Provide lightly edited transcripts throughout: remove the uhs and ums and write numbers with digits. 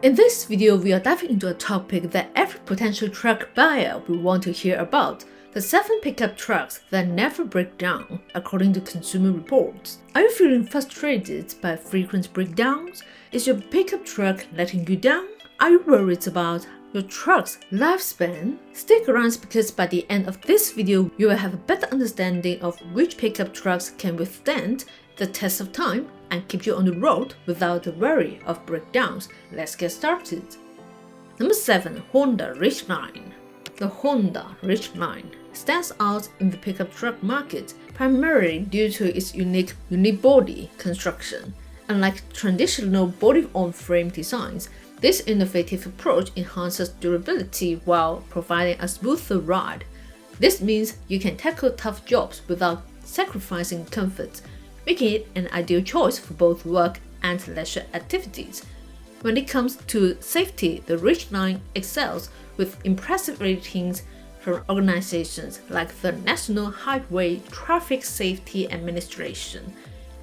In this video, we are diving into a topic that every potential truck buyer will want to hear about: the 7 pickup trucks that never break down, according to Consumer Reports. Are you feeling frustrated by frequent breakdowns? Is your pickup truck letting you down? Are you worried about your truck's lifespan? Stick around because by the end of this video, you will have a better understanding of which pickup trucks can withstand the test of time and keep you on the road without the worry of breakdowns. Let's get started. Number 7. Honda Ridgeline. The Honda Ridgeline stands out in the pickup truck market primarily due to its unique unibody construction. Unlike traditional body-on-frame designs, this innovative approach enhances durability while providing a smoother ride. This means you can tackle tough jobs without sacrificing comfort, making it an ideal choice for both work and leisure activities. When it comes to safety, the Ridgeline excels with impressive ratings from organizations like the National Highway Traffic Safety Administration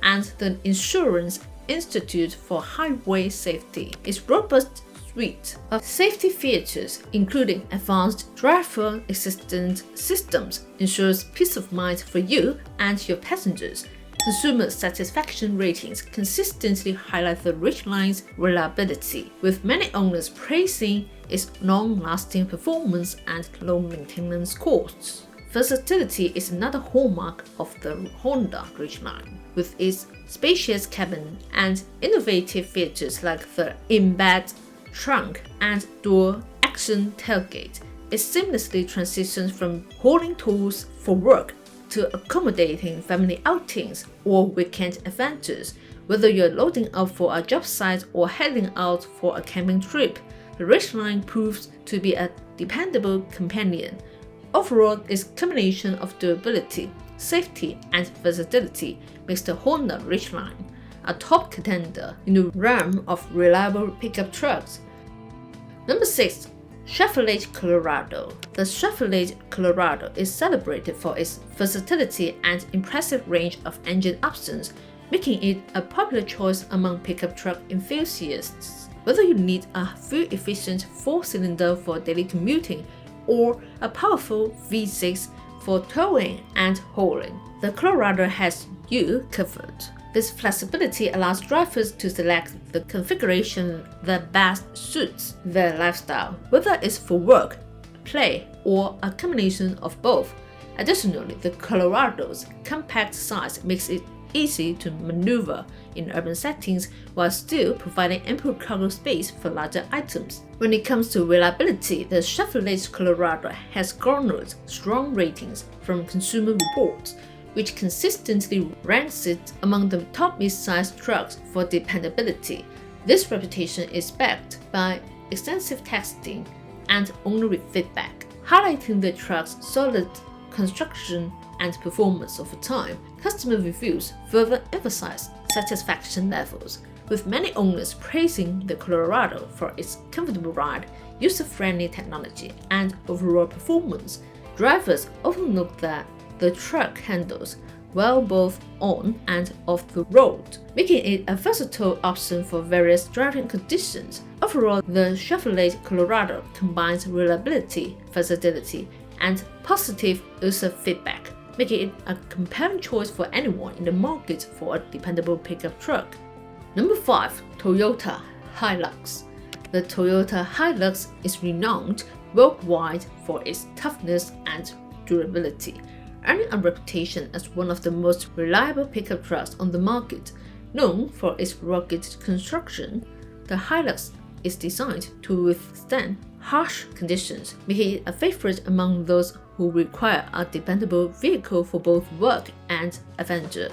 and the Insurance Institute for Highway Safety. Its robust suite of safety features, including advanced driver assistance systems, ensures peace of mind for you and your passengers. Consumer satisfaction ratings consistently highlight the Ridgeline's reliability, with many owners praising its long-lasting performance and low maintenance costs. Versatility is another hallmark of the Honda Ridgeline, with its spacious cabin and innovative features like the in-bed trunk and dual-action tailgate. It seamlessly transitions from hauling tools for work to accommodating family outings or weekend adventures. Whether you're loading up for a job site or heading out for a camping trip, the Ridgeline proves to be a dependable companion. Overall, its combination of durability, safety, and versatility makes the Honda Ridgeline a top contender in the realm of reliable pickup trucks. Number 6. Chevrolet Colorado. The Chevrolet Colorado is celebrated for its versatility and impressive range of engine options, making it a popular choice among pickup truck enthusiasts. Whether you need a fuel-efficient 4-cylinder for daily commuting or a powerful V6 for towing and hauling, the Colorado has you covered. This flexibility allows drivers to select the configuration that best suits their lifestyle, whether it's for work, play, or a combination of both. Additionally, the Colorado's compact size makes it easy to maneuver in urban settings while still providing ample cargo space for larger items. When it comes to reliability, the Chevrolet Colorado has garnered strong ratings from Consumer Reports, which consistently ranks it among the top mid-sized trucks for dependability. This reputation is backed by extensive testing and owner feedback, highlighting the truck's solid construction and performance over time. Customer reviews further emphasize satisfaction levels, with many owners praising the Colorado for its comfortable ride, user-friendly technology, and overall performance. Drivers often note that the truck handles well both on and off the road, making it a versatile option for various driving conditions. Overall, the Chevrolet Colorado combines reliability, versatility, and positive user feedback, making it a compelling choice for anyone in the market for a dependable pickup truck. Number 5. Toyota Hilux. The Toyota Hilux is renowned worldwide for its toughness and durability, earning a reputation as one of the most reliable pickup trucks on the market. Known for its rugged construction, the Hilux is designed to withstand harsh conditions, making it a favorite among those who require a dependable vehicle for both work and adventure.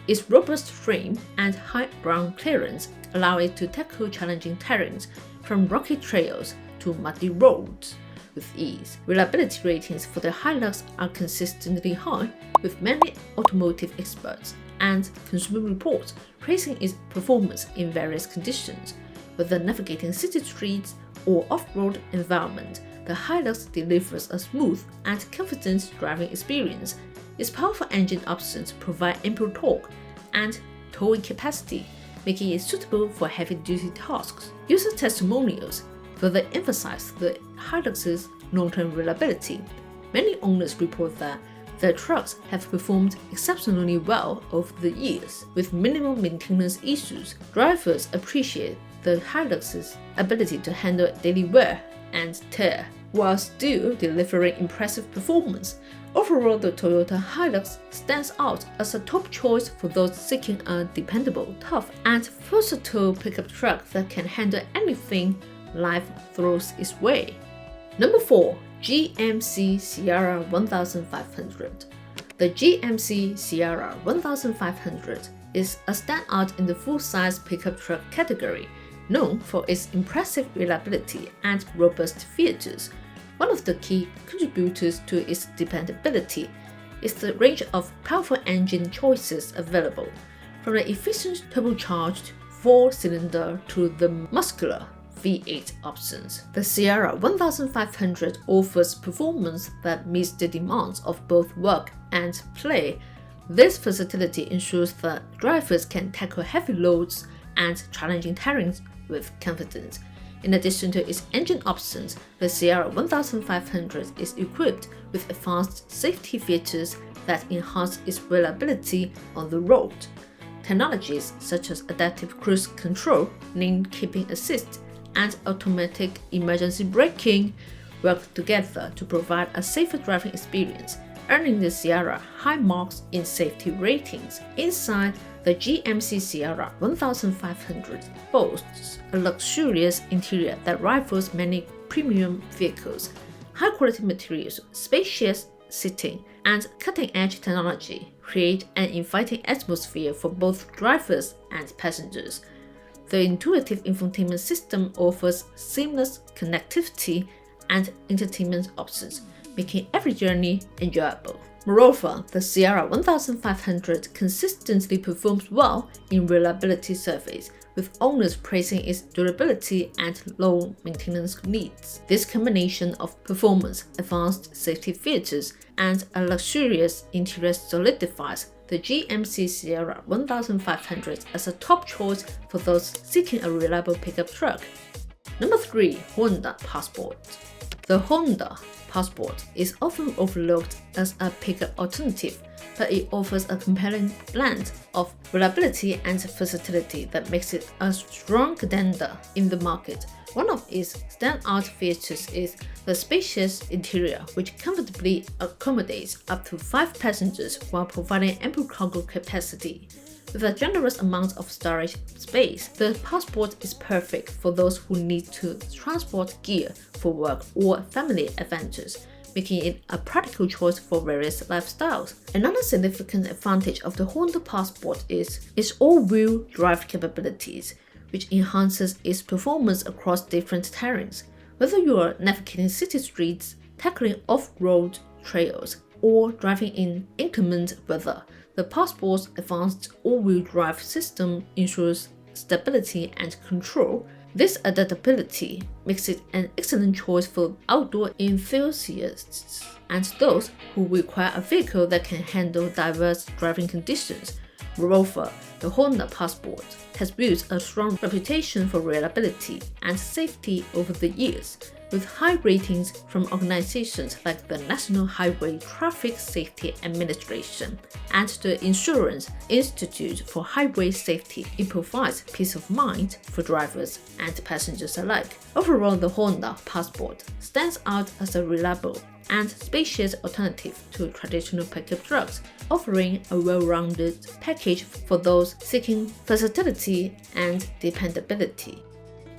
Its robust frame and high ground clearance allow it to tackle challenging terrains, from rocky trails to muddy roads, with ease. Reliability ratings for the Hilux are consistently high, with many automotive experts and Consumer Reports praising its performance in various conditions. Whether navigating city streets or off-road environment, the Hilux delivers a smooth and confident driving experience. Its powerful engine options provide ample torque and towing capacity, making it suitable for heavy-duty tasks. User testimonials further emphasize the Hilux's long-term reliability. Many owners report that their trucks have performed exceptionally well over the years, with minimal maintenance issues. Drivers appreciate the Hilux's ability to handle daily wear and tear, while still delivering impressive performance. Overall, the Toyota Hilux stands out as a top choice for those seeking a dependable, tough, and versatile pickup truck that can handle anything life throws its way. Number 4. GMC Sierra 1500. The GMC Sierra 1500 is a standout in the full-size pickup truck category, known for its impressive reliability and robust features. One of the key contributors to its dependability is the range of powerful engine choices available, from the efficient turbocharged 4-cylinder to the muscular V8 options. The Sierra 1500 offers performance that meets the demands of both work and play. This versatility ensures that drivers can tackle heavy loads and challenging terrains with confidence. In addition to its engine options, the Sierra 1500 is equipped with advanced safety features that enhance its reliability on the road. Technologies such as adaptive cruise control, lane keeping assist, and automatic emergency braking work together to provide a safer driving experience, earning the Sierra high marks in safety ratings. Inside, the GMC Sierra 1500 boasts a luxurious interior that rivals many premium vehicles. High-quality materials, spacious seating, and cutting-edge technology create an inviting atmosphere for both drivers and passengers. The intuitive infotainment system offers seamless connectivity and entertainment options, making every journey enjoyable. Moreover, the Sierra 1500 consistently performs well in reliability surveys, with owners praising its durability and low maintenance needs. This combination of performance, advanced safety features, and a luxurious interior solidifies the GMC Sierra 1500 as a top choice for those seeking a reliable pickup truck. Number 3. Honda Passport. The Honda Passport is often overlooked as a pickup alternative, but it offers a compelling blend of reliability and versatility that makes it a strong contender in the market. One of its standout features is the spacious interior, which comfortably accommodates up to 5 passengers while providing ample cargo capacity. With a generous amount of storage space, the Passport is perfect for those who need to transport gear for work or family adventures, making it a practical choice for various lifestyles. Another significant advantage of the Honda Passport is its all-wheel drive capabilities, which enhances its performance across different terrains. Whether you are navigating city streets, tackling off-road trails, or driving in inclement weather, the Passport's advanced all-wheel drive system ensures stability and control. This adaptability makes it an excellent choice for outdoor enthusiasts and those who require a vehicle that can handle diverse driving conditions. Moreover, the Honda Passport has built a strong reputation for reliability and safety over the years, with high ratings from organizations like the National Highway Traffic Safety Administration and the Insurance Institute for Highway Safety. It provides peace of mind for drivers and passengers alike. Overall, the Honda Passport stands out as a reliable and spacious alternative to traditional pickup trucks, offering a well-rounded package for those seeking versatility and dependability.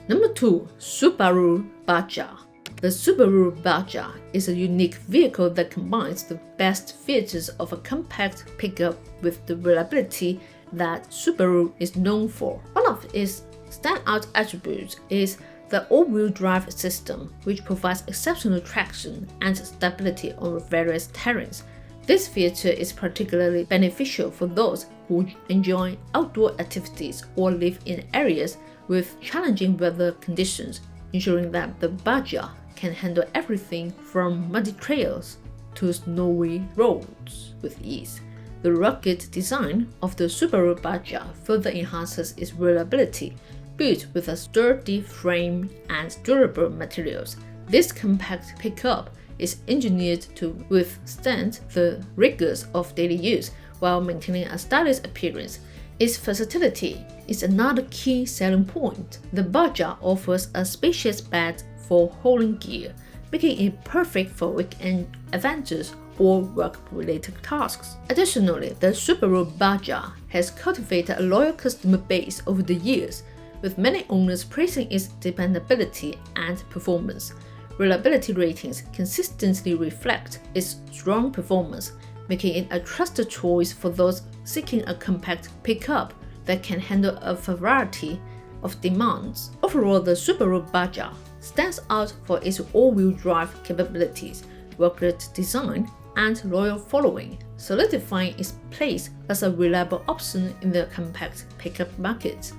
Number 2. Subaru Baja. The Subaru Baja is a unique vehicle that combines the best features of a compact pickup with the reliability that Subaru is known for. One of its standout attributes is the all-wheel drive system, which provides exceptional traction and stability on various terrains. This feature is particularly beneficial for those who enjoy outdoor activities or live in areas with challenging weather conditions, ensuring that the Baja can handle everything from muddy trails to snowy roads with ease. The rugged design of the Subaru Badger further enhances its reliability. Built with a sturdy frame and durable materials, this compact pickup is engineered to withstand the rigors of daily use while maintaining a stylish appearance. Its versatility is another key selling point. The Badger offers a spacious bed for hauling gear, making it perfect for weekend adventures or work-related tasks. Additionally, the Subaru Badger has cultivated a loyal customer base over the years, with many owners praising its dependability and performance. Reliability ratings consistently reflect its strong performance, making it a trusted choice for those seeking a compact pickup that can handle a variety of demands. Overall, the Subaru Badger stands out for its all-wheel drive capabilities, rugged design, and loyal following, solidifying its place as a reliable option in the compact pickup market.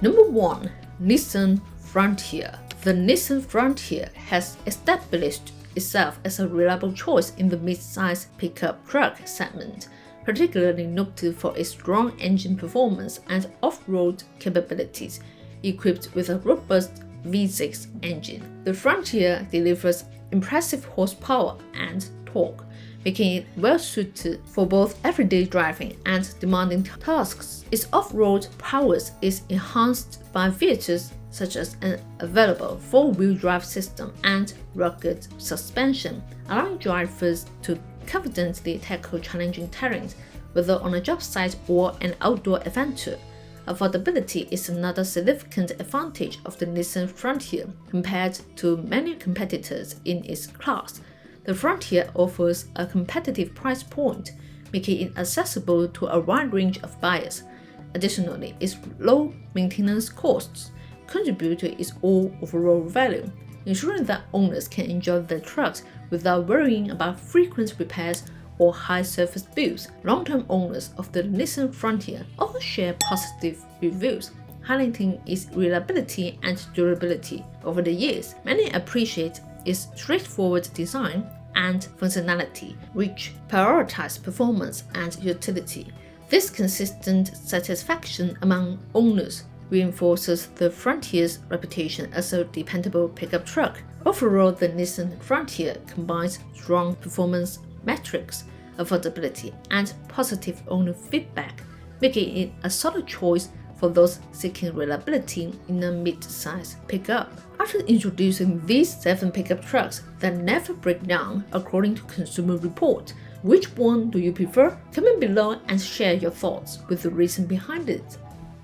Number 1. Nissan Frontier. The Nissan Frontier has established itself as a reliable choice in the mid-size pickup truck segment, particularly noted for its strong engine performance and off-road capabilities. Equipped with a robust V6 engine, the Frontier delivers impressive horsepower and torque, making it well-suited for both everyday driving and demanding tasks. Its off-road prowess is enhanced by features such as an available four-wheel drive system and rugged suspension, allowing drivers to confidently tackle challenging terrains, whether on a job site or an outdoor adventure. Affordability is another significant advantage of the Nissan Frontier compared to many competitors in its class. The Frontier offers a competitive price point, making it accessible to a wide range of buyers. Additionally, its low maintenance costs contribute to its overall value, ensuring that owners can enjoy their trucks without worrying about frequent repairs or high service bills. Long-term owners of the Nissan Frontier also share positive reviews, highlighting its reliability and durability. Over the years, many appreciate its straightforward design and functionality, which prioritize performance and utility. This consistent satisfaction among owners reinforces the Frontier's reputation as a dependable pickup truck. Overall, the Nissan Frontier combines strong performance metrics, affordability, and positive owner feedback, making it a solid choice for those seeking reliability in a mid-size pickup. After introducing these 7 pickup trucks that never break down according to Consumer Report, which one do you prefer? Comment below and share your thoughts with the reason behind it.